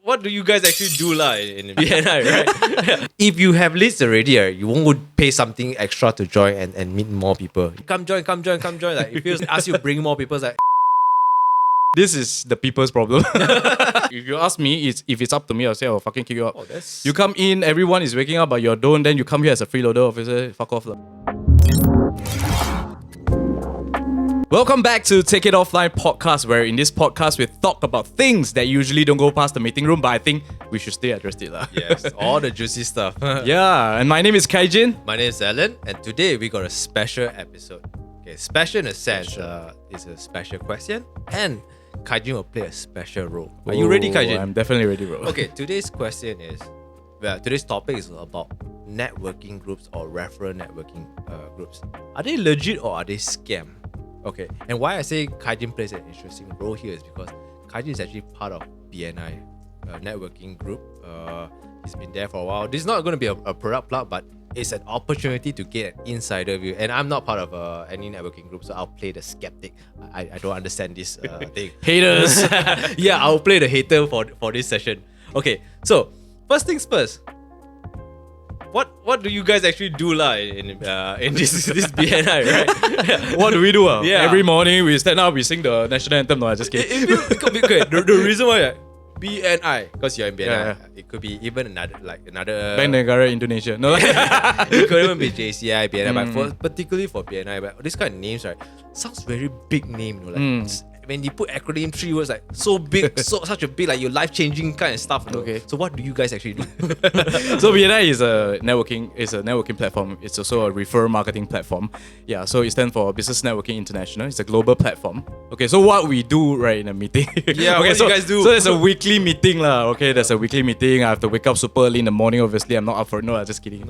what do you guys actually do in BNI, right? If you have leads already, you won't pay something extra to join and meet more people. Come join. Like if you ask you bring more people, it's like This is the people's problem. If you ask me, if it's up to me, I'll say I'll fucking kick you out. You come in, everyone is waking up, but you don't. Then you come here as a freeloader officer. Fuck off. Welcome back to Take It Offline podcast, where in this podcast we talk about things that usually don't go past the meeting room, but I think we should still address it. yes, all the juicy stuff. Yeah, and my name is Kaijin. My name is Alan, and today we got a special episode. Okay, special in a sense, it's a special question, and Kaijin will play a special role. Are you ready, Kaijin? I'm definitely ready, bro. Okay, today's question is, today's topic is about networking groups or referral networking groups. Are they legit or are they scam? Okay, and why I say Kaijin plays an interesting role here is because Kaijin is actually part of BNI networking group. He's been there for a while. This is not going to be a product plug, but it's an opportunity to get an insider view. And I'm not part of any networking group, so I'll play the skeptic. I don't understand this thing. Haters. Yeah, I'll play the hater for this session. Okay, so first things first. What do you guys actually do in this BNI, right? What do we do? Yeah. Every morning we stand up, we sing the national anthem. No, I just kidding. The reason why BNI, because you're in BNI, Yeah. it could be even another Bank Negara Indonesia. No, it could even be JCI, BNI, but particularly for BNI, but this kind of names, right, sounds very big name, when you put acronym 3 words, like so big, such a big, like your life-changing kind of stuff. Okay. So what do you guys actually do? So BNI is a networking platform. It's also a referral marketing platform. Yeah, so it stands for Business Networking International. It's a global platform. Okay, so what we do right in a meeting. Yeah, okay, what do you guys do? So there's a weekly meeting lah. Okay, there's a weekly meeting. I have to wake up super early in the morning. Obviously, I'm not up for it. No, I'm just kidding.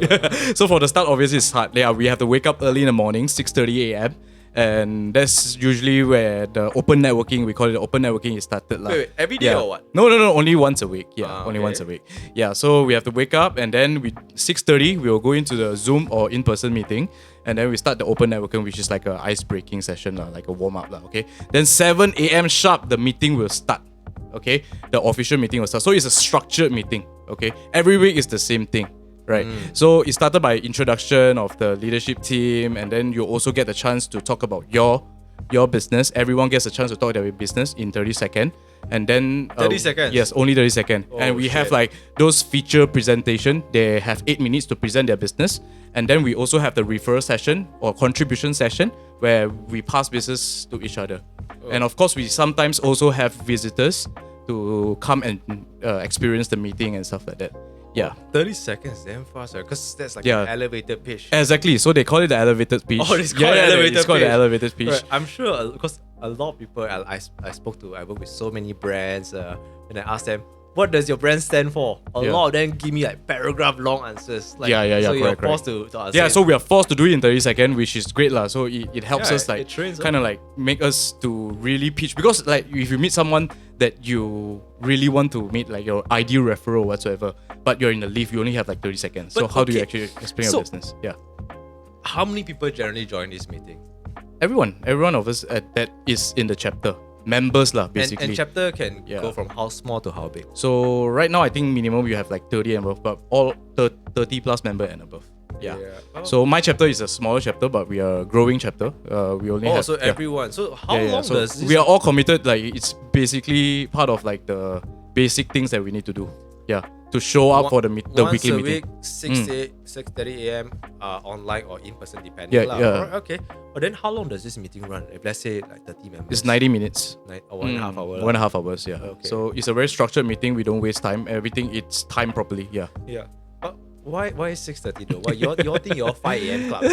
So for the start, obviously it's hard. Yeah, we have to wake up early in the morning, 6:30 a.m. And that's usually where the open networking, we call it open networking, is started. Wait, every day or what? No, only once a week. Yeah, only okay. once a week. Yeah, so we have to wake up and then 6:30 we will go into the Zoom or in-person meeting, and then we start the open networking, which is like a ice-breaking session, like a warm-up. Okay. Then 7 a.m. sharp, the meeting will start. Okay, the official meeting will start. So it's a structured meeting. Okay, every week is the same thing. Right. So it started by introduction of the leadership team, and then you also get the chance to talk about your business. Everyone gets a chance to talk their business in 30 seconds. And then 30 seconds? Yes, only 30 seconds. And we have like those feature presentation. They have 8 minutes to present their business. And then we also have the referral session or contribution session where we pass business to each other. And of course, we sometimes also have visitors to come and experience the meeting and stuff like that. Yeah. 30 seconds, damn fast, because that's like an elevator pitch. Exactly. So they call it the elevated pitch. Oh, it's called the elevator pitch. Right. I'm sure because a lot of people I spoke to, I work with so many brands, and I asked them, what does your brand stand for? A lot of them give me like paragraph long answers. Like, yeah. So you're correct. forced to answer. Yeah, so we are forced to do it in 30 seconds, which is great lah. So it helps us like trains kind of like make us to really pitch, because like if you meet someone that you really want to meet, like your ideal referral whatsoever, but you're in the lift, you only have like 30 seconds. So how do you actually explain your business? Yeah. How many people generally join this meeting? Everyone of us that is in the chapter. Members lah, basically. And chapter can go from how small to how big? So right now I think minimum you have like 30 and above, but all 30 plus member and above. Yeah. Oh. So my chapter is a smaller chapter, but we are a growing chapter. We only have... so everyone. So how long so does this... We are all committed. Like it's basically part of like the basic things that we need to do. Yeah. To show up for the weekly meeting. Once a week, 6:30 a.m. Online or in person, depending. Yeah. Okay. But then how long does this meeting run? If let's say like 30 members. It's 90 minutes. Or 1.5 hours. 1.5 hours, yeah. Okay. So it's a very structured meeting. We don't waste time. Everything, it's timed properly. Yeah. Yeah. But why 6:30 though? Why you think you're 5 a.m. club?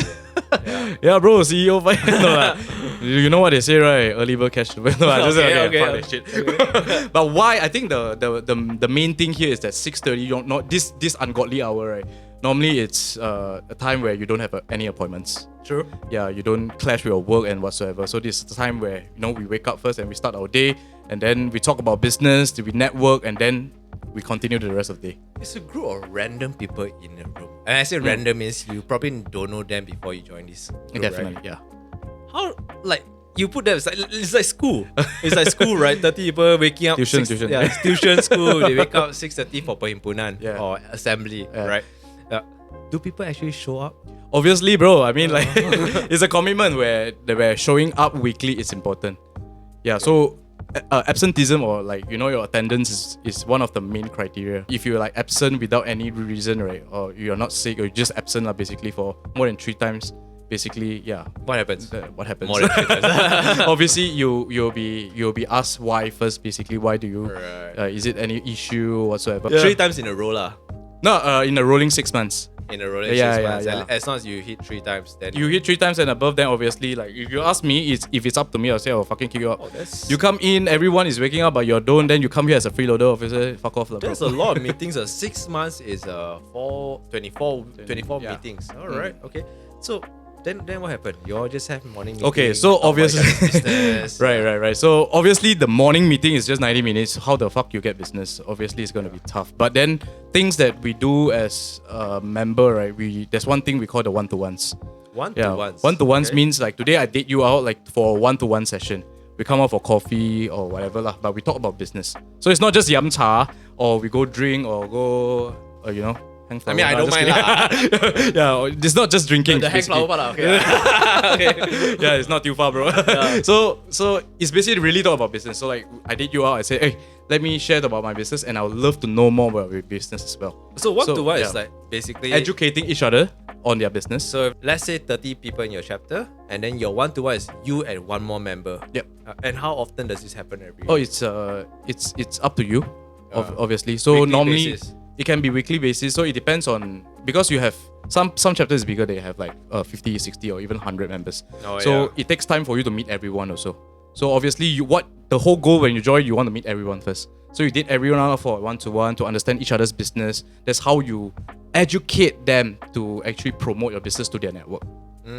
Yeah, bro, CEO 5 no, you know what they say, right? Early bird catch the bird. No, Okay. Shit. But why? I think the main thing here is that 6:30, not this ungodly hour, right? Normally it's a time where you don't have any appointments. True. Yeah, you don't clash with your work and whatsoever. So this is the time where we wake up first and we start our day, and then we talk about business, we network, and then we continue to the rest of the day. It's a group of random people in a room. And I say random means you probably don't know them before you join this group, Definitely, right? yeah. How, like, you put them, it's like school. It's like school, right? 30 people waking up. Tuition. Yeah, it's tuition school. They wake up 6:30 for perhimpunan or assembly, Yeah. right? Do people actually show up? Obviously, bro. I mean, like, it's a commitment where showing up weekly is important. Yeah. So absenteeism or like your attendance is one of the main criteria. If you're like absent without any reason, right, or you're not sick or you're just absent basically for more than 3 times, basically, yeah. What happens? What happens? More than 3 times. Obviously, you'll be asked why first. Basically, why do you? Right. Is it any issue whatsoever? 3 times in a row lah. No, in a rolling 6 months. In a rolling 6 months. And as long as you hit 3 times, then You hit 3 times and above, then obviously, like, if you ask me, if it's up to me, I'll say I'll fucking kick you out. You come in, everyone is waking up, but you don't. Then you come here as a freeloader officer. Fuck off, bro. That's a lot of meetings. 6 months is 24 yeah. meetings. All right, okay. So then what happened? You all just have morning meeting. Okay, so talk about obviously, your business. right. So obviously, the morning meeting is just 90 minutes. How the fuck you get business? Obviously, it's gonna be tough. But then things that we do as a member, right? There's one thing we call the one-to-ones. One-to-ones. One-to-ones okay. means like today I date you out like for a one-to-one session. We come out for coffee or whatever lah, but we talk about business. So it's not just yam cha or we go drink or go, hang flower. I mean, I don't just mind kidding. Yeah, it's not just drinking. The hang basically. flower part, okay. Okay. Yeah, it's not too far, bro. Yeah. So it's basically really talk about business. So like I date you out, I say, hey, let me share about my business, and I would love to know more about your business as well. So one-to-one yeah. is like basically Educating each other on their business. So let's say 30 people in your chapter, and then your one-to-one is you and one more member. Yep. And how often does this happen every Oh, year? it's up to you, obviously. So Weekly normally basis. it can be weekly basis. So it depends on, because you have some chapters bigger, they have like 50, 60 or even 100 members. Oh, so yeah. it takes time for you to meet everyone also. So obviously the whole goal when you join, you want to meet everyone first. So you did everyone out for one-to-one to understand each other's business. That's how you educate them to actually promote your business to their network.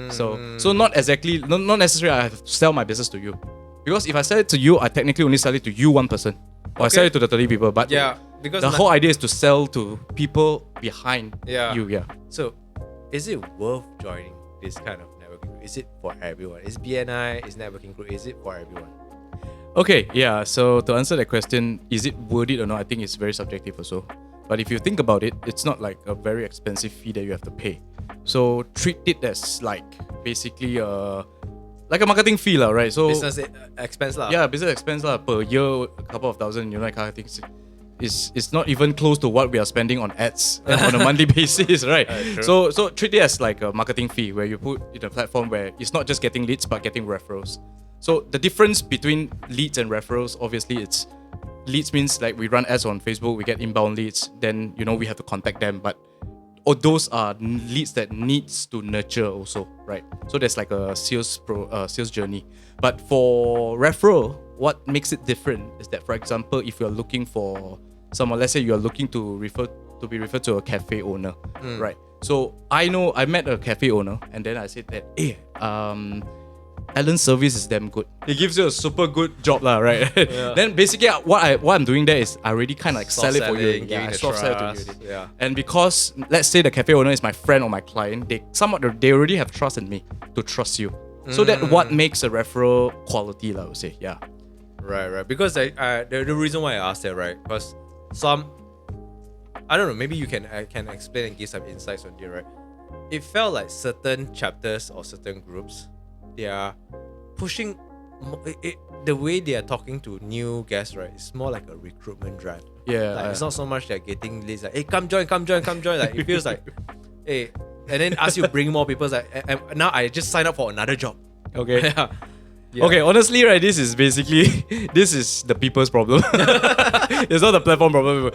So not necessarily I have to sell my business to you. Because if I sell it to you, I technically only sell it to you one person. Or I sell it to the 30 people. But Yeah, because the whole idea is to sell to people behind Yeah. you. Yeah. So, is it worth joining this kind of networking group? Is it for everyone? Is BNI, is networking group, is it for everyone? Okay, yeah. So to answer that question, is it worth it or not? I think it's very subjective also. But if you think about it, it's not like a very expensive fee that you have to pay. So treat it as like basically like a marketing fee lah, right? So Business expense lah. yeah, business expense lah, per year, a couple of thousand, that kind of things. It's not even close to what we are spending on ads on a monthly basis, right? True. So treat it as like a marketing fee where you put in a platform where it's not just getting leads but getting referrals. So the difference between leads and referrals, obviously, it's leads means like we run ads on Facebook, we get inbound leads, then we have to contact them, but those are leads that needs to nurture also, right? So there's like a sales journey. But for referral, what makes it different is that, for example, if you're looking for someone, let's say you're looking to be referred to a cafe owner, right? So I met a cafe owner, and then I said that, hey, Alan's service is damn good. He gives you a super good job, lah, right? Yeah. Then basically, what I'm doing there is I already kind of like sell it for you. Soft-selling, Yeah, I giving the soft sell it to trust, you. yeah. And because let's say the cafe owner is my friend or my client, they already have trust in me to trust you. So that what makes a referral quality, I would say. Yeah. Right. Because the reason why I asked that, right? Because I don't know, maybe you can explain and give some insights on it, right? It felt like certain chapters or certain groups, they are pushing the way they are talking to new guests, right? It's more like a recruitment drive. Yeah. Like, it's not so much they're getting leads like, hey, come join. Like, it feels like, hey, and then ask you to bring more people. Like, and now I just sign up for another job. Okay. Yeah. Yeah. Okay, honestly, right, this is the people's problem. It's not the platform problem.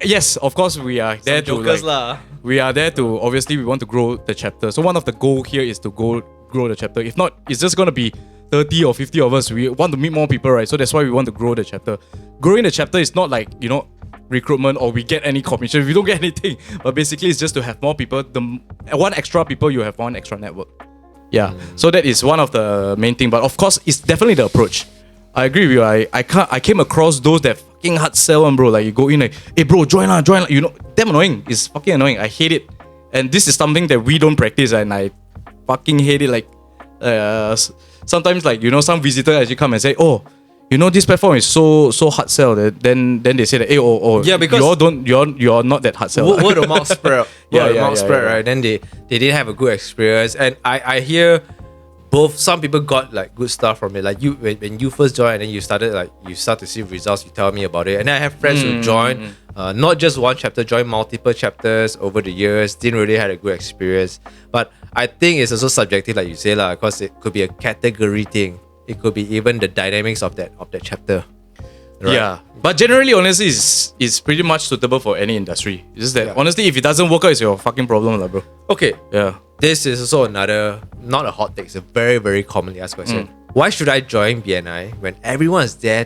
Yes, of course, we are there to jokers lah. we are there to, obviously, we want to grow the chapter. So one of the goal here is to grow the chapter. If not, it's just gonna be 30 or 50 of us. We want to meet more people, right? So that's why we want to grow the chapter. Growing the chapter is not like, recruitment or we get any commission. We don't get anything. But basically, it's just to have more people. The one extra people, you have one extra network. Yeah. So that is one of the main thing. But of course, it's definitely the approach. I agree with you. I came across those that fucking hard sell one, bro. Like you go in like, hey bro, join lah. Damn annoying. It's fucking annoying. I hate it. And this is something that we don't practice, and I fucking hate it. Like sometimes like, some visitor actually come and say, oh, this platform is so hard sell. Then they say that, hey, Yeah, because you're not that hard sell. word of mouth spread. Yeah, Word of yeah, mouth yeah, spread, yeah. right? Then they didn't have a good experience, and I hear both. Some people got like good stuff from it. Like you, when you first joined, and then you start to see results. You tell me about it, and then I have friends who joined, not just one chapter, joined multiple chapters over the years. Didn't really had a good experience, but I think it's also subjective, like you say, lah, because it could be a category thing. It could be even the dynamics of that chapter. Right? Yeah, but generally, honestly, it's pretty much suitable for any industry. It's just that honestly, if it doesn't work out, it's your fucking problem, lah, bro. Okay. Yeah. This is also another, not a hot take, it's a very, very commonly asked question. Why should I join BNI when everyone is there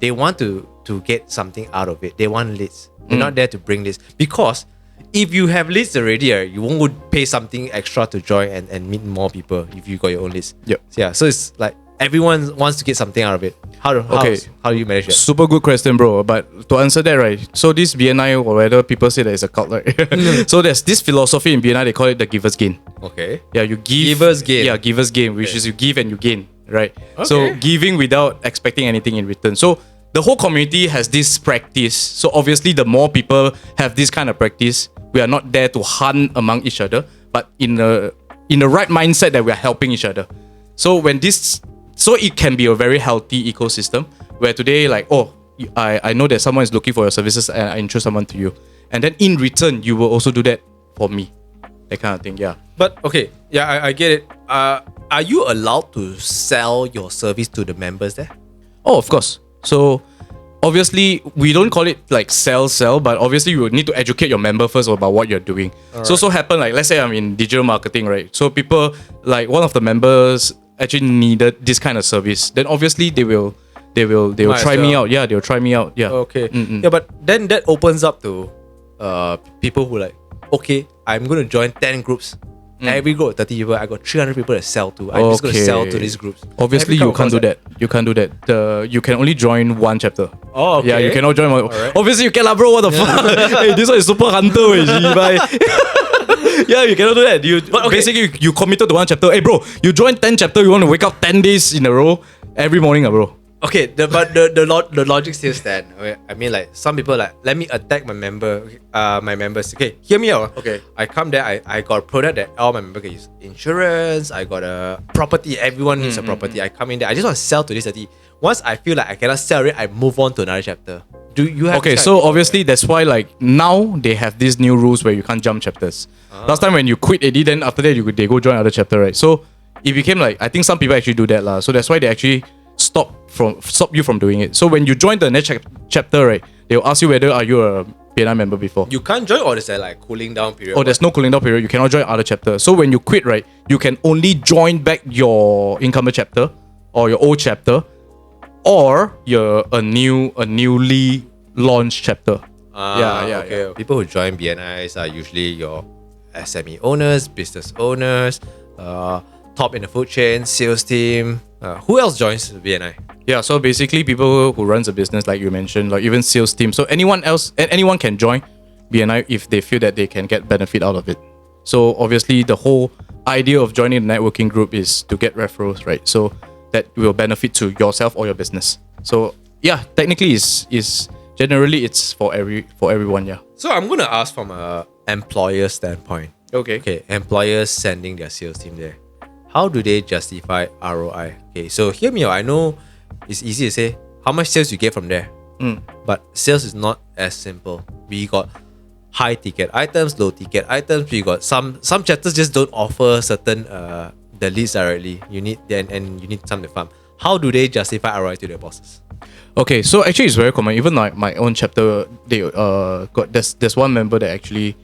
they want to get something out of it. They want leads. They're not there to bring leads. Because if you have leads already, you won't pay something extra to join and meet more people if you got your own leads. Yep. Yeah, so it's like everyone wants to get something out of it. How do you manage that? Super good question, bro. But to answer that, right? So this BNI, or whether people say that it's a cult, right? So there's this philosophy in BNI, they call it the giver's gain. Okay. Yeah, you give. Giver's gain. Yeah, giver's gain, which is you give and you gain, right? Okay. So giving without expecting anything in return. So the whole community has this practice. So obviously, the more people have this kind of practice, we are not there to hunt among each other, but in the right mindset that we are helping each other. So it can be a very healthy ecosystem where today, like, oh, I know that someone is looking for your services and I introduce someone to you. And then in return, you will also do that for me. That kind of thing, yeah. But okay, yeah, I get it. Are you allowed to sell your service to the members there? Oh, of course. So obviously, we don't call it like sell, but obviously you would need to educate your member first about what you're doing. So happen, like, let's say I'm in digital marketing, right? So people, like, one of the members actually needed this kind of service. Then obviously they will try me out. Yeah, they'll try me out. Yeah. Okay. Yeah, but then that opens up to people who like, okay, I'm going to join 10 groups. Every group 30 people, I got 300 people to sell to. I'm just going to sell to these groups. Obviously, you can't do that. You can't do that. You can only join one chapter. Oh, okay. Yeah, you cannot join one. Alright. Obviously, you can, lah, bro. What the fuck? Hey, this one is super hunter, wey, Yeah, you cannot do that. Basically, you committed to one chapter. Hey, bro, you join 10 chapter, you want to wake up 10 days in a row every morning, bro. Okay, the logic still stand. I mean, like, some people like, let me attack my members. Okay, hear me out. Okay. I come there, I got a product that all my members can use. Insurance, I got a property, everyone needs a property. I come in there, I just want to sell to this 30. Once I feel like I cannot sell it, I move on to another chapter. Do you have Okay, so obviously that's why, like, now they have these new rules where you can't jump chapters. Last time when you quit AD, then after that they go join other chapter, right? So it became like, I think some people actually do that lah. So that's why they actually stop you from doing it. So when you join the next chapter, right, they'll ask you whether are you a BNI member before. You can't join, or is there like cooling down period? Oh, there's no cooling down period. You cannot join other chapter. So when you quit, right, you can only join back your incumbent chapter or your old chapter, or you're a newly launched chapter. Okay. People who join BNIs are usually your SME owners, business owners, top in the food chain, sales team. Who else joins BNI? Yeah, so basically people who runs a business, like you mentioned, like even sales team. So anyone can join BNI if they feel that they can get benefit out of it. So obviously the whole idea of joining the networking group is to get referrals, right? So that will benefit to yourself or your business. So yeah, technically is generally it's for everyone, yeah. So I'm gonna ask from a employer standpoint. Okay. Employers sending their sales team there. How do they justify ROI? Okay, so hear me out. I know it's easy to say how much sales you get from there. But sales is not as simple. We got high ticket items, low ticket items. We got some chapters just don't offer certain the leads directly. You need you need some to farm. How do they justify ROI to their bosses? Okay, so actually it's very common. Even like my own chapter, they got there's one member that actually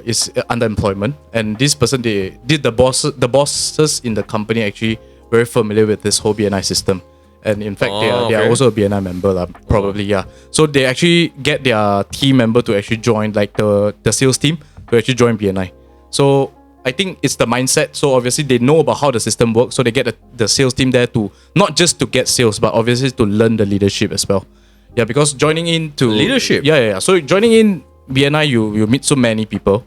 is under employment, and this person, the bosses in the company actually very familiar with this whole BNI system, and in fact they are also a BNI member probably. Yeah, so they actually get their team member to actually join, like the sales team to actually join BNI. So I think it's the mindset. So obviously they know about how the system works, so they get the sales team there to not just to get sales, but obviously to learn the leadership as well. Yeah, because joining into leadership. Yeah. So joining in BNI, you meet so many people.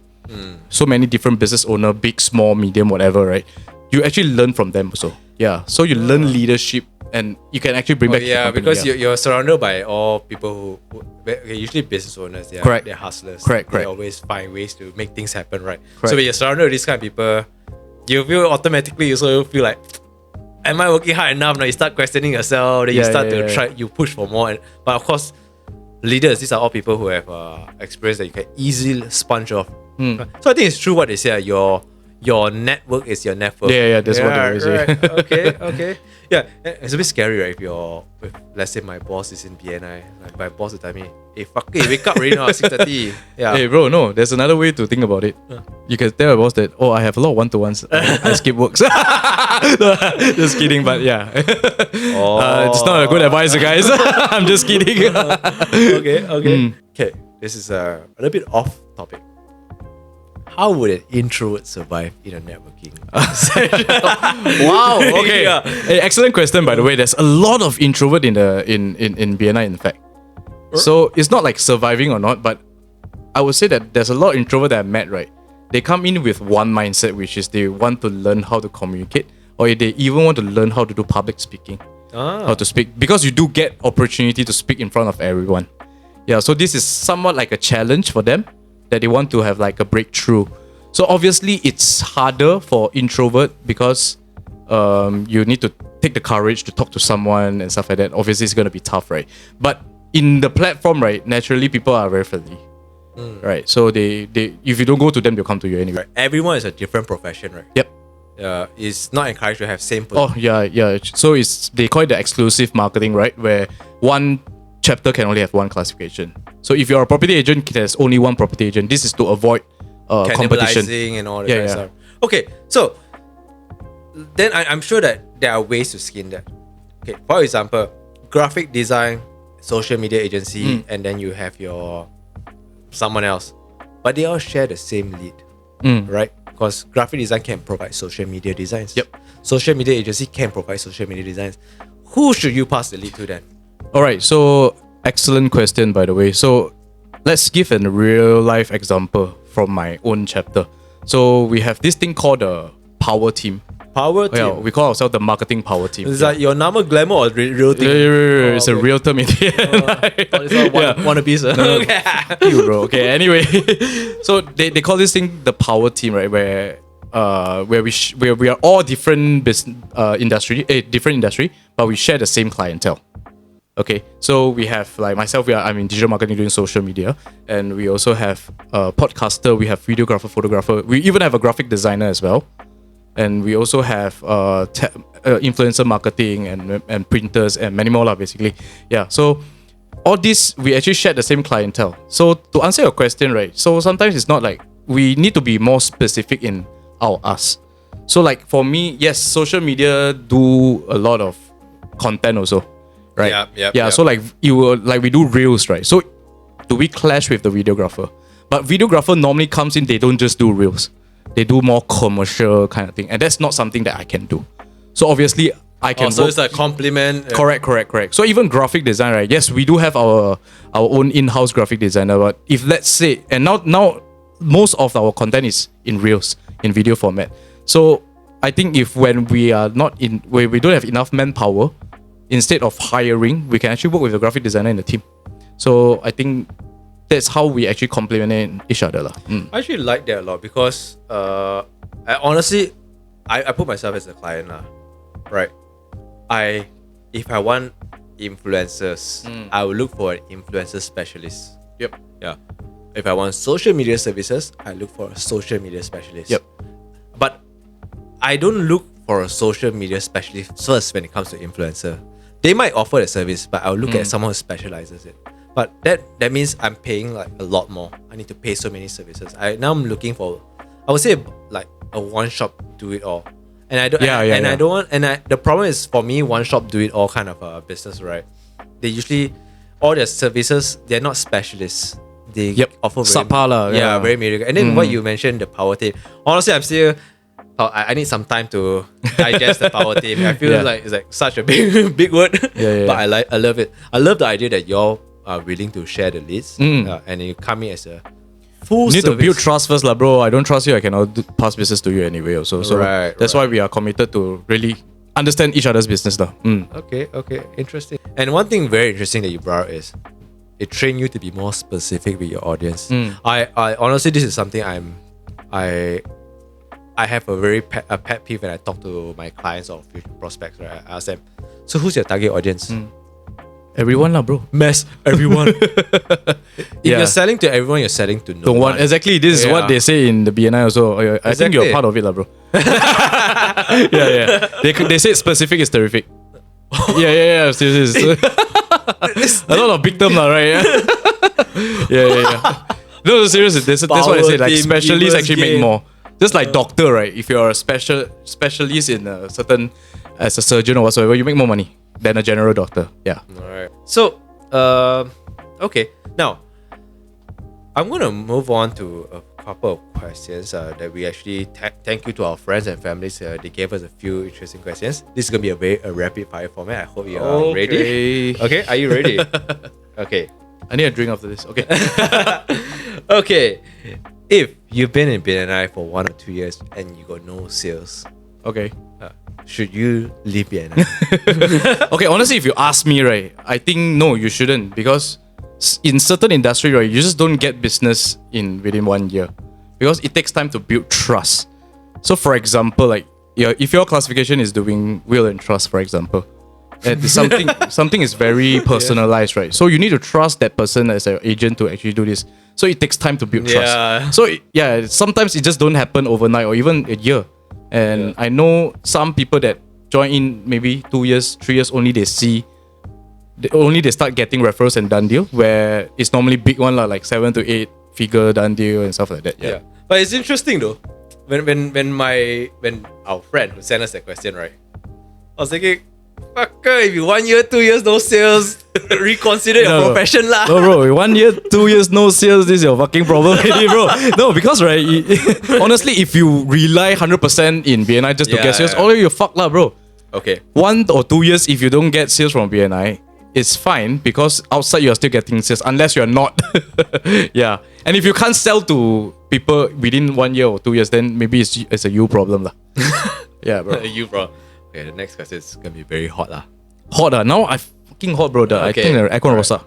So many different business owner, big, small, medium, whatever, right? You actually learn from them also. Yeah. So you learn leadership and you can actually bring back to the company, because you're surrounded by all people who usually business owners. Correct. They're hustlers. Correct. They always find ways to make things happen, right? Correct. So when you're surrounded with these kind of people, you feel automatically you also feel like, am I working hard enough? Now you start questioning yourself. Then you start to try. You push for more. But of course, leaders. These are all people who have experience that you can easily sponge off. So I think it's true what they say. Your network is your network. Yeah, that's what they always say. Right. Okay. Yeah, it's a bit scary, right? If let's say my boss is in BNI, like my boss will tell me, "Hey, fuck it, wake up right now at 6:30." Yeah. Hey, bro, no, there's another way to think about it. You can tell your boss that, oh, I have a lot of one-to-ones. I skip works. Just kidding, but yeah. It's not a good advice, guys. I'm just kidding. Okay. This is a little bit off topic. How would an introvert survive in a networking? Wow. Okay. Hey, excellent question, by the way. There's a lot of introvert in BNI, in fact. So it's not like surviving or not, but I would say that there's a lot of introvert that I met, right? They come in with one mindset, which is they want to learn how to communicate, or they even want to learn how to do public speaking, how to speak, because you do get opportunity to speak in front of everyone. Yeah. So this is somewhat like a challenge for them, that they want to have like a breakthrough. So obviously it's harder for introvert because you need to take the courage to talk to someone and stuff like that. Obviously it's going to be tough, right? But in the platform, right, naturally people are very friendly, right? So they if you don't go to them, they'll come to you anyway. Right. Everyone is a different profession, right? Yep. It's not encouraged to have same position. Oh yeah. So they call it the exclusive marketing, right? Where one chapter can only have one classification. So if you're a property agent, there's only one property agent. This is to avoid competition and all that kind of stuff. Okay, so then I'm sure that there are ways to skin that. Okay, for example, graphic design, social media agency, and then you have your someone else, but they all share the same lead, right? Because graphic design can provide social media designs. Yep. Social media agency can provide social media designs. Who should you pass the lead to then? All right, so excellent question, by the way. So let's give a real life example from my own chapter. So we have this thing called the power team. Power team? Yeah, we call ourselves the marketing power team. Is that your normal glamour or real thing? It's a real term in the end. It's not wannabes. You, bro. Okay, anyway. So they call this thing the power team, right? Where we are all different different industry, but we share the same clientele. Okay, so we have like myself. I'm in digital marketing doing social media, and we also have a podcaster. We have videographer, photographer. We even have a graphic designer as well, and we also have influencer marketing and printers and many more, basically. Yeah, so all this we actually share the same clientele. So to answer your question, right? So sometimes it's not like we need to be more specific in our us. So like for me, yes, social media do a lot of content also. Right. Yeah. So like we do reels, right? So do we clash with the videographer? But videographer normally comes in, they don't just do reels. They do more commercial kind of thing. And that's not something that I can do. So obviously I can so it's a compliment. Correct. So even graphic design, right? Yes, we do have our own in-house graphic designer, but if let's say, and now most of our content is in reels, in video format. So I think when we don't have enough manpower, instead of hiring, we can actually work with a graphic designer in the team. So I think that's how we actually complement each other. I actually like that a lot because honestly, I put myself as a client. Right. If I want influencers, I will look for an influencer specialist. Yep. Yeah. If I want social media services, I look for a social media specialist. Yep. But I don't look for a social media specialist first when it comes to influencer. They might offer the service, but I'll look at someone who specializes it. But that means I'm paying like a lot more. I need to pay so many services. I'm looking for, I would say like a one shop do it all. And I don't. I don't want. And the problem is for me, one shop do it all kind of a business, right? They usually all their services, they're not specialists. They offer very very mediocre. And then what you mentioned, the power team. Honestly, I'm still. I need some time to digest the power team. I feel like it's like such a big word, but I love it. I love the idea that y'all are willing to share the leads, and you come in as a full You need to service. build trust first, lah, bro. I don't trust you, I cannot pass business to you anyway. Also, so Right, that's why we are committed to really understand each other's business, lah. Okay, interesting. And one thing very interesting that you brought up is it train you to be more specific with your audience. I honestly, this is something I have a very pet peeve when I talk to my clients or future prospects. Right, I ask them, so who's your target audience? Everyone, lah, bro. Mass everyone. If Yeah. you're selling to everyone, you're selling to no Don't one. want exactly. This is what Yeah. they say in the BNI also. I think you're Exactly. part of it, lah, bro. yeah. They say specific is terrific. yeah. Seriously. A lot of big term, lah, right? yeah. No, seriously. That's what I say. Like Power team, specialists givers actually make game. more. Just like doctor, right? If you're a specialist in a certain, as a surgeon or whatsoever, you make more money than a general doctor. Yeah. Alright. So, okay. Now, I'm going to move on to a couple of questions that we actually thank you to our friends and families. They gave us a few interesting questions. This is going to be a rapid fire format. I hope you are ready. Okay, are you ready? Okay. I need a drink after this. Okay. Okay. If you've been in BNI for 1 or 2 years and you got no sales, Okay. should you leave BNI? Okay, honestly, if you ask me, right, I think no, you shouldn't, because in certain industry, right, you just don't get business within 1 year, because it takes time to build trust. So, for example, like if your classification is doing will and trust, for example, and something is very personalized, right? So you need to trust that person as an agent to actually do this. So it takes time to build trust. Yeah. So sometimes it just don't happen overnight or even a year. And I know some people that join in maybe 2 years, 3 years only they start getting referrals and done deal, where it's normally big one like 7 to 8 figure done deal and stuff like that. Yeah. But it's interesting though. When our friend who sent us that question, right? I was thinking, fucker, if you 1 year, 2 years no sales, reconsider your profession lah. No, bro, 1 year, 2 years no sales, this is your fucking problem already, bro. No, because right, honestly, if you rely 100% in BNI just to Yeah, get sales, yeah. already you're fucked lah, bro. Okay. 1 or 2 years, if you don't get sales from BNI, it's fine, because outside you're still getting sales unless you're not. Yeah. And if you can't sell to people within 1 year or 2 years, then maybe it's a you problem lah. Yeah, bro. You bro. Okay, the next question is gonna be very hot lah. Hot ah. Now I fucking hot, bro. I Okay. think the aircon rosa.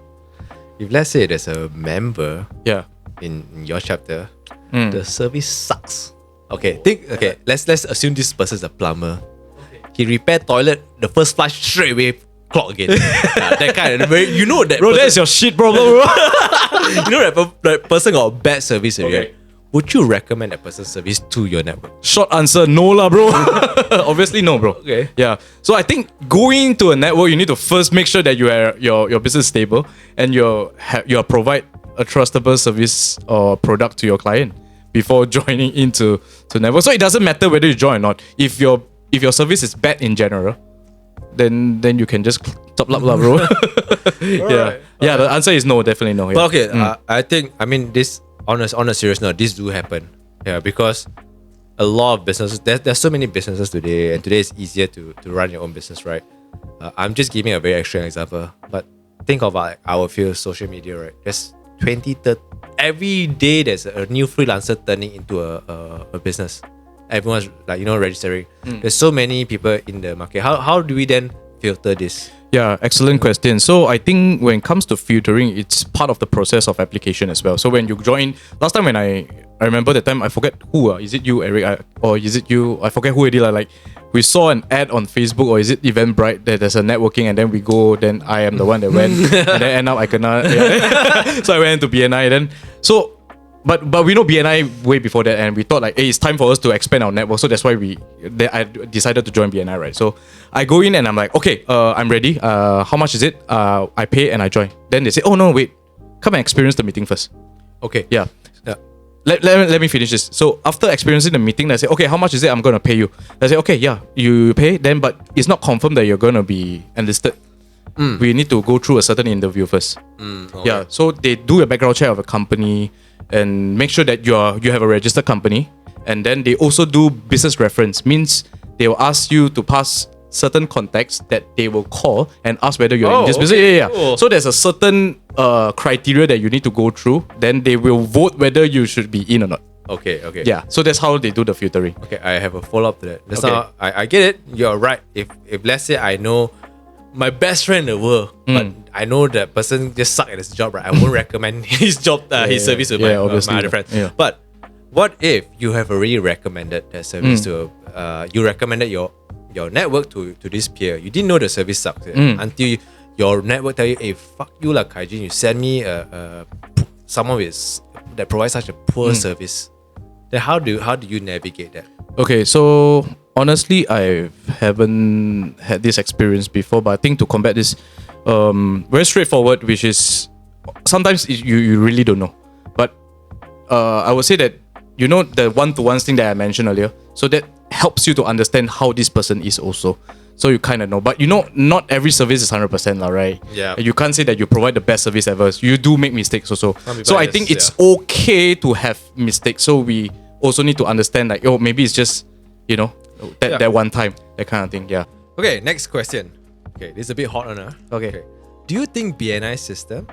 If let's say there's a member Yeah. in your chapter, the service sucks. Okay, let's assume this person's a plumber. He repair toilet, the first flush straight away clog again. That kind of very, you know that Bro, person, that's your shit problem, bro. you know that person got bad service already, Okay. right? Would you recommend that person's service to your network? Short answer, no lah, bro. Obviously, no, bro. Okay. Yeah. So I think going to a network, you need to first make sure that your business is stable and you provide a trustable service or product to your client before joining into network. So it doesn't matter whether you join or not. If your service is bad in general, then you can just top up lah, bro. Yeah. Yeah. The answer is no, definitely no. Yeah. But okay, I mean this on a serious note, this do happen. Yeah, because a lot of businesses, there's so many businesses today, and today it's easier to run your own business, right? I'm just giving a very extreme example, but think of our field, social media, right? There's 20, 30, every day there's a new freelancer turning into a business. Everyone's like, registering. There's so many people in the market. How do we then filter this? Yeah, excellent question. So I think when it comes to filtering, it's part of the process of application as well. So when you join, last time when I remember the time, I forget who, is it you, Eric, or is it you? I forget who it is. Like we saw an ad on Facebook, or is it Eventbrite, that there's a networking, and then we go, then I am the one that went, and then end up I cannot. Yeah. So I went into BNI then. So But we know BNI way before that, and we thought like, hey, it's time for us to expand our network. So that's why I decided to join BNI, right? So I go in and I'm like, okay, I'm ready. How much is it? I pay and I join. Then they say, oh no, wait, come and experience the meeting first. Okay. Yeah. Let me finish this. So after experiencing the meeting, they say, okay, how much is it? I'm gonna pay you. They say, okay, yeah, you pay. Then, but it's not confirmed that you're gonna be enlisted. We need to go through a certain interview first. Okay. Yeah. So they do a background check of a company and make sure that you have a registered company. And then they also do business reference. Means they will ask you to pass certain contacts that they will call and ask whether you're in this business. okay, Yeah. cool. So there's a certain criteria that you need to go through. Then they will vote whether you should be in or not. Okay. Yeah. So that's how they do the filtering. Okay, I have a follow up to that. That's Okay. not, I get it. You're right. If let's say I know my best friend in the world, but I know that person just suck at his job, right? I won't recommend his job, his service to obviously, my other friend. yeah. But what if you have already recommended that service to you recommended your network to this peer? You didn't know the service sucks until your network tell you, "Hey, fuck you, lah, Kaijin. You send me someone that provides such a poor service." Then how do you navigate that? Okay, so honestly, I haven't had this experience before, but I think to combat this, very straightforward, which is sometimes you really don't know. But I would say that the one-to-one thing that I mentioned earlier, so that helps you to understand how this person is also. So you kind of know, but not every service is 100%, right? Yeah. You can't say that you provide the best service ever. You do make mistakes also. So I think it's okay to have mistakes. So we also need to understand like, maybe it's just, that one time, that kind of thing. Yeah. Okay, next question. Okay, this is a bit hot on Okay. Do you think BNI system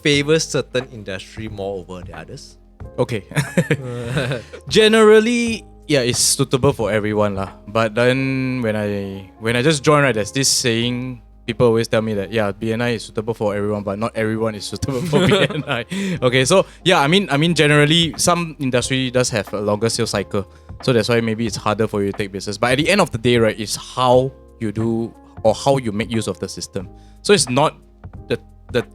favors certain industry more over the others? Okay. Generally, yeah, it's suitable for everyone lah. But then when I just joined, right, there's this saying. People always tell me that BNI is suitable for everyone, but not everyone is suitable for BNI. Okay, so I mean generally some industry does have a longer sales cycle, so that's why maybe it's harder for you to take business. But at the end of the day, right, it's how you do or how you make use of the system. So it's not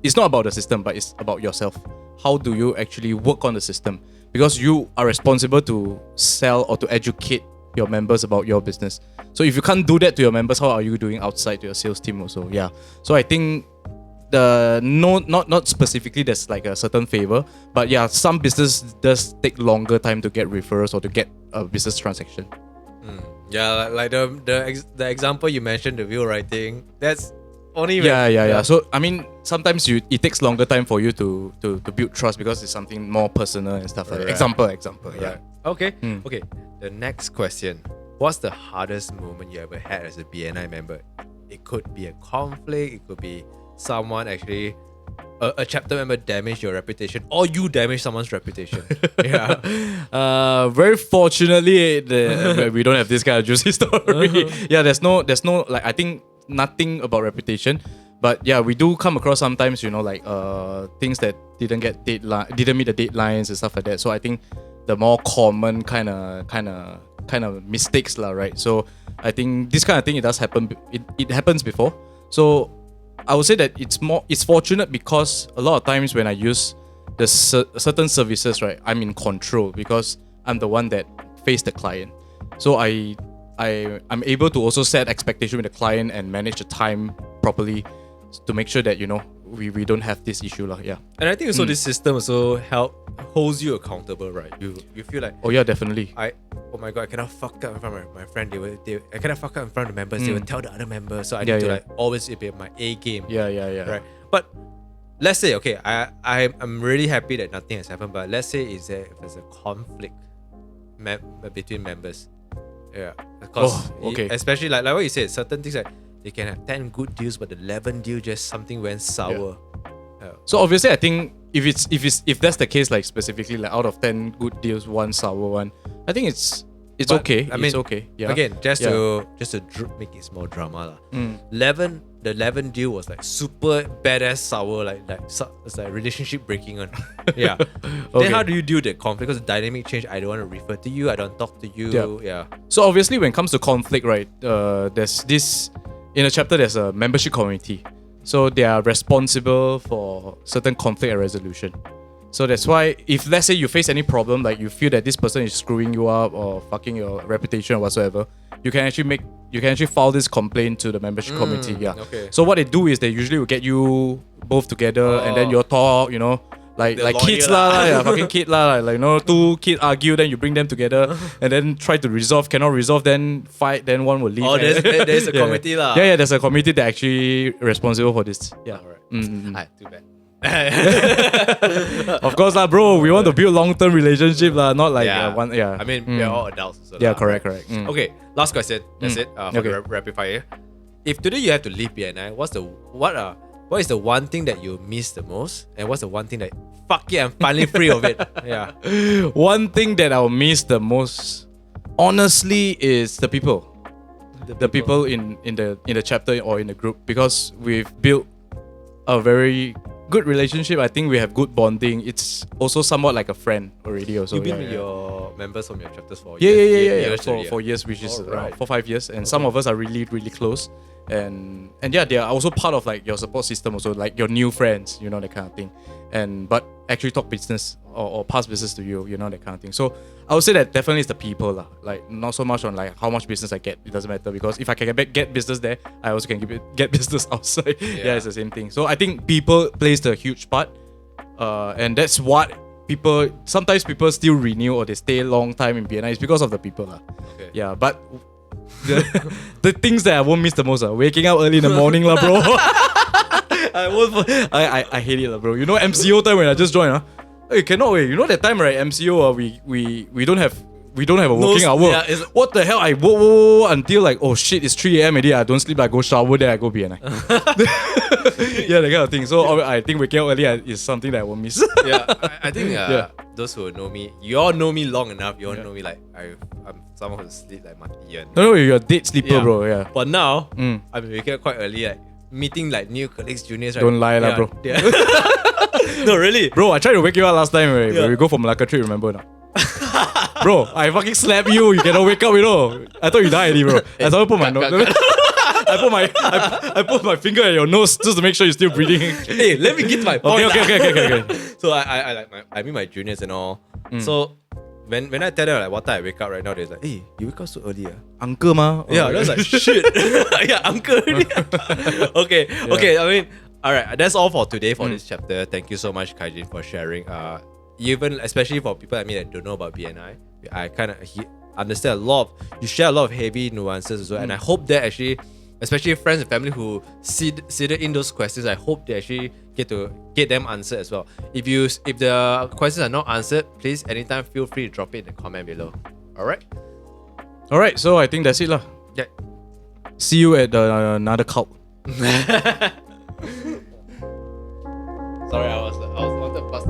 it's not about the system, but it's about yourself. How do you actually work on the system? Because you are responsible to sell or to educate your members about your business. So if you can't do that to your members, how are you doing outside to your sales team also? Yeah. So I think not specifically there's like a certain favor, but yeah, some business does take longer time to get referrals or to get a business transaction. Yeah, like the example you mentioned, the wheel writing, that's only Yeah. So I mean, sometimes it takes longer time for you to build trust because it's something more personal and stuff like that. Example. Yeah. Okay. Okay. The next question. What's the hardest moment you ever had as a BNI member? It could be a conflict, it could be someone actually a chapter member damaged your reputation, or you damage someone's reputation. Yeah. Very fortunately, we don't have this kind of juicy story. Yeah, there's no like, I think nothing about reputation, but yeah, we do come across sometimes, like things that didn't meet the deadlines and stuff like that. So I think the more common kind of mistakes lah, right? So I think this kind of thing, it does happen. It happens before. So I would say that it's fortunate because a lot of times when I use the certain services, right, I'm in control because I'm the one that face the client. So I'm able to also set expectation with the client and manage the time properly to make sure that we don't have this issue lah. Yeah. And I think also this system also holds you accountable, right? You feel like, oh yeah, definitely. Oh my god, I cannot fuck up in front of my friend. I cannot fuck up in front of the members. They will tell the other members. So I need to like always be my A game. Yeah. Right. But let's say, okay, I'm really happy that nothing has happened. But let's say if there's a conflict between members. Yeah. Because especially like what you said, certain things like they can have 10 good deals, but the 11th deal just something went sour. Yeah. So obviously, I think if that's the case, like specifically like out of 10 good deals, one sour one, I think it's okay. I mean, it's okay. Yeah. Again, just to make it more drama lah. 11 deal was like super badass sour, it's like relationship breaking on. Yeah. Then how do you deal with that conflict? Because the dynamic change. I don't want to refer to you. I don't talk to you. Yeah. So obviously, when it comes to conflict, right? There's this in a chapter. There's a membership committee. So they are responsible for certain conflict and resolution. So that's why if let's say you face any problem, like you feel that this person is screwing you up or fucking your reputation or whatsoever, you can actually file this complaint to the membership committee. Yeah. Okay. So what they do is they usually will get you both together and then you'll talk, like kids lah, yeah, fucking kid lah, like two kids argue, then you bring them together and then try to resolve. Cannot resolve, then fight, then one will leave. Oh, there's a committee lah. Yeah, there's a committee that actually responsible for this. Yeah. Alright. Too bad. Of course lah, bro. We want to build long-term relationship lah, not like one. Yeah. I mean, we're all adults. So yeah, correct. Okay, last question. That's it. For the rapid fire. if today you have to leave BNI, what is the one thing that you miss the most, and what's the one thing that fuck yeah, I'm finally free of it? Yeah. One thing that I'll miss the most, honestly, is the people. The people in the chapter or in the group, because we've built a very good relationship. I think we have good bonding. It's also somewhat like a friend already. Also, You've been with your members from your chapters for yeah, years for already, 4 years, which is around Alright. 4-5 years, and some of us are really close, and yeah, they are also part of like your support system, also like your new friends, you know, that kind of thing, and but actually talk business or pass business to you, you know, that kind of thing. So I would say that definitely is the people lah. Like not so much on like how much business I get, it doesn't matter, because if I can get business there, I also can get business outside. Yeah, it's the same thing. So I think people plays the huge part, and that's what sometimes people still renew or they stay a long time in BNI is because of the people lah. Okay. Yeah, but the things that I won't miss the most are waking up early in the morning lah, bro. I hate it lah, bro. You know MCO time when I just joined, hey, cannot wait. You know that time, right? MCO, we don't have a working hour. Yeah, What the hell? I work until like, oh shit, it's 3 a.m. already. I don't sleep. I go shower, then I go BNI. Yeah, that kind of thing. So I think waking up early is something that I won't miss. Yeah, I think those who know me, you all know me long enough. You all know me like I'm someone who sleep like mati. No, you're a dead sleeper, bro. Yeah. But now I'm waking up quite early, like meeting like new colleagues, juniors. Right? Don't lie lah, bro. Yeah. No, really. Bro, I tried to wake you up last time, right? When we go for Malacca trip, remember now? Bro, I fucking slap you. You cannot wake up, you know. I thought you died already, bro. I thought I put my nose. I put my finger at your nose just to make sure you're still breathing. Hey, let me get my point. Okay. So I meet my juniors and all. So when I tell them like what time I wake up right now, they're like, hey, you wake up so early, Uncle ma. Yeah, that's like shit. Yeah, uncle. Okay. I mean, all right. That's all for today for this chapter. Thank you so much, Kaijin, for sharing. Even especially for people like me that don't know about BNI, I kind of understand you share a lot of heavy nuances as well, and I hope that actually, especially friends and family who sit in those questions, I hope they actually get them answered as well. If the questions are not answered, please anytime feel free to drop it in the comment below. All right. So I think that's it lah. Yeah. See you at another cult. Sorry, I was wanted to bust.